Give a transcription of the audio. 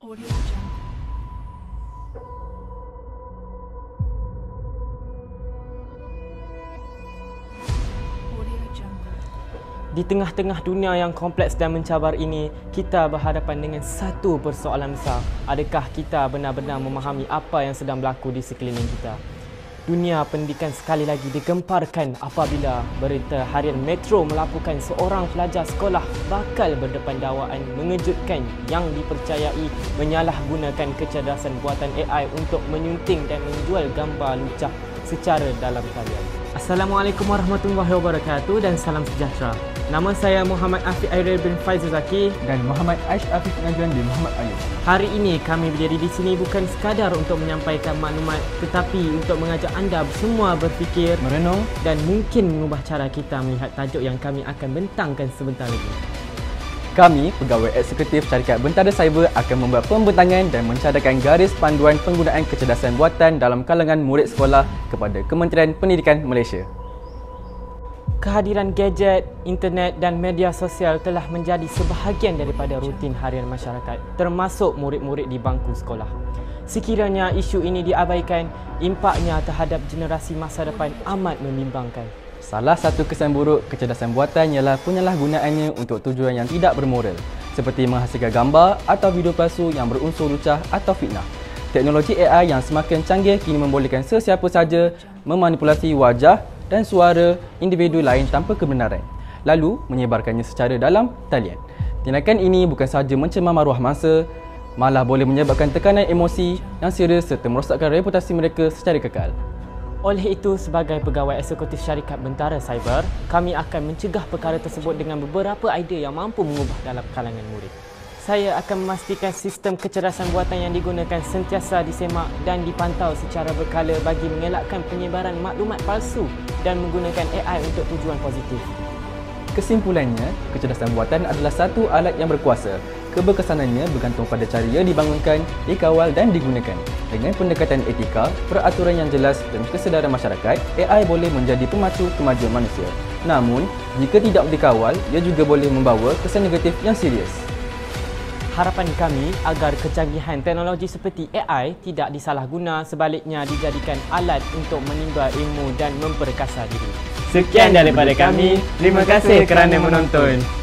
Audio Jungle. Audio Jungle. Di tengah-tengah dunia yang kompleks dan mencabar ini, kita berhadapan dengan satu persoalan besar. Adakah kita benar-benar memahami apa yang sedang berlaku di sekeliling kita? Dunia pendidikan sekali lagi digemparkan apabila berita harian Metro melaporkan seorang pelajar sekolah bakal berdepan dakwaan mengejutkan yang dipercayai menyalahgunakan kecerdasan buatan AI untuk menyunting dan menjual gambar lucah secara dalam talian. Assalamualaikum warahmatullahi wabarakatuh dan salam sejahtera. Nama saya Muhammad Afiq Airil bin Faizal Zaki dan Muhammad Aish Afiq Najwan bin Muhammad Ayub. Hari ini kami berdiri di sini bukan sekadar untuk menyampaikan maklumat tetapi untuk mengajak anda semua berfikir, merenung dan mungkin mengubah cara kita melihat tajuk yang kami akan bentangkan sebentar lagi. Kami, pegawai eksekutif syarikat Bentara Cyber akan membuat pembentangan dan mencadangkan garis panduan penggunaan kecerdasan buatan dalam kalangan murid sekolah kepada Kementerian Pendidikan Malaysia. Kehadiran gadget, internet dan media sosial telah menjadi sebahagian daripada rutin harian masyarakat, termasuk murid-murid di bangku sekolah. Sekiranya isu ini diabaikan, impaknya terhadap generasi masa depan amat membimbangkan. Salah satu kesan buruk kecerdasan buatan ialah penyalahgunaannya untuk tujuan yang tidak bermoral, seperti menghasilkan gambar atau video palsu yang berunsur lucah atau fitnah. Teknologi AI yang semakin canggih kini membolehkan sesiapa saja memanipulasi wajah dan suara individu lain tanpa kebenaran, lalu menyebarkannya secara dalam talian. Tindakan ini bukan sahaja mencemar maruah mangsa, malah boleh menyebabkan tekanan emosi yang serius serta merosakkan reputasi mereka secara kekal. Oleh itu, sebagai pegawai eksekutif syarikat Bentara Cyber, kami akan mencegah perkara tersebut dengan beberapa idea yang mampu mengubah dalam kalangan murid. Saya akan memastikan sistem kecerdasan buatan yang digunakan sentiasa disemak dan dipantau secara berkala bagi mengelakkan penyebaran maklumat palsu dan menggunakan AI untuk tujuan positif. Kesimpulannya, kecerdasan buatan adalah satu alat yang berkuasa. Keberkesanannya bergantung pada cara ia dibangunkan, dikawal dan digunakan. Dengan pendekatan etika, peraturan yang jelas dan kesedaran masyarakat, AI boleh menjadi pemacu kemajuan manusia. Namun, jika tidak dikawal, ia juga boleh membawa kesan negatif yang serius. Harapan kami agar kecanggihan teknologi seperti AI tidak disalahguna, sebaliknya dijadikan alat untuk menimba ilmu dan memperkasa diri. Sekian daripada kami. Terima kasih kerana menonton.